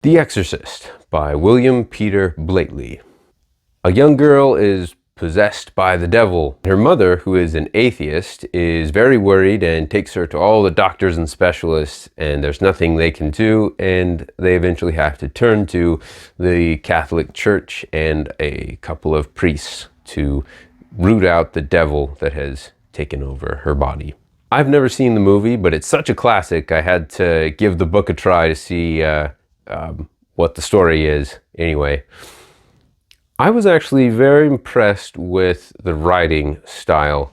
The Exorcist by William Peter Blatty. A young girl is possessed by the devil. Her mother, who is an atheist, is very worried and takes her to all the doctors and specialists, and there's nothing they can do, and they eventually have to turn to the Catholic Church and a couple of priests to root out the devil that has taken over her body. I've never seen the movie, but it's such a classic, I had to give the book a try to see what the story is. Anyway, I was actually very impressed with the writing style,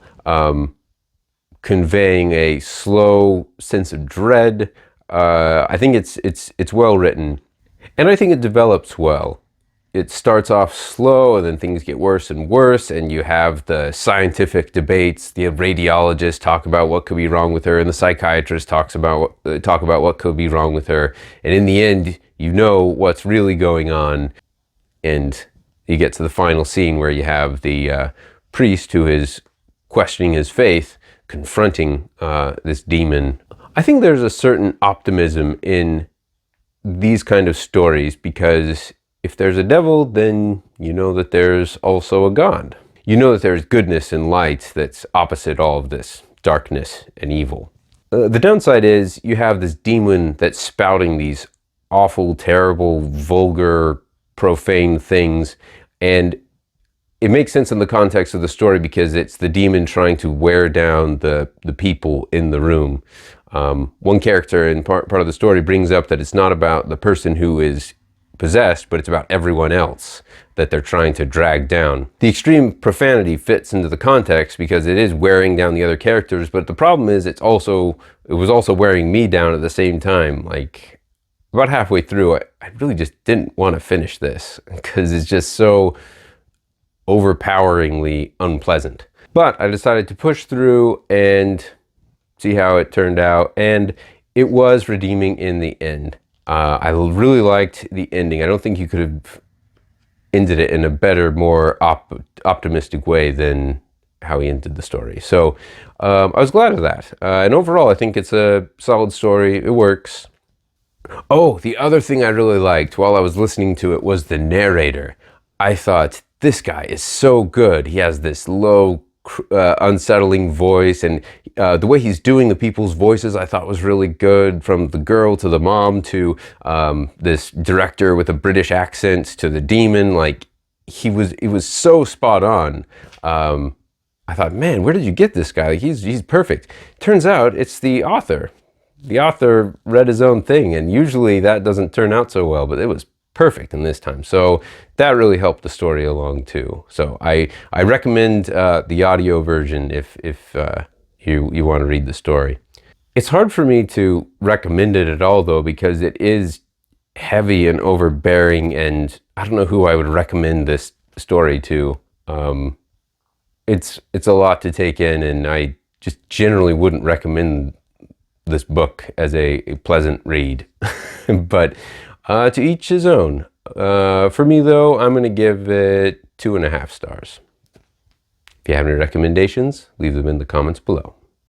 conveying a slow sense of dread. I think it's well written, and I think it develops well. It starts off slow, and then things get worse and worse, and you have the scientific debates. The radiologists talk about what could be wrong with her, and the psychiatrist talk about what could be wrong with her. And in the end, you know what's really going on, and you get to the final scene where you have the priest who is questioning his faith, confronting this demon. I think there's a certain optimism in these kind of stories because if there's a devil, then you know that there's also a God. You know that there's goodness and light that's opposite all of this darkness and evil. The downside is you have this demon that's spouting these awful, terrible, vulgar, profane things, and it makes sense in the context of the story because it's the demon trying to wear down the people in the room. One character in part of the story brings up that it's not about the person who is possessed, but it's about everyone else that they're trying to drag down. The extreme profanity fits into the context because it is wearing down the other characters, but the problem is it was also wearing me down at the same time. Like, about halfway through, I really just didn't want to finish this because it's just so overpoweringly unpleasant. But I decided to push through and see how it turned out, and it was redeeming in the end. I really liked the ending. I don't think you could have ended it in a better, more optimistic way than how he ended the story. So I was glad of that. And overall, I think it's a solid story. It works. Oh, the other thing I really liked while I was listening to it was the narrator. I thought, this guy is so good. He has this low, unsettling voice, and the way he's doing the people's voices I thought was really good, from the girl to the mom to this director with a British accent to the demon. Like, it was so spot on. I thought, man, where did you get this guy? Like, he's perfect. Turns out it's the author. The author read his own thing, and usually that doesn't turn out so well, but it was perfect in this time. So that really helped the story along too. So I recommend the audio version if you want to read the story. It's hard for me to recommend it at all though, because it is heavy and overbearing, and I don't know who I would recommend this story to. It's a lot to take in, and I just generally wouldn't recommend this book as a pleasant read. But to each his own. For me though, I'm going to give it 2.5 stars. If you have any recommendations, leave them in the comments below.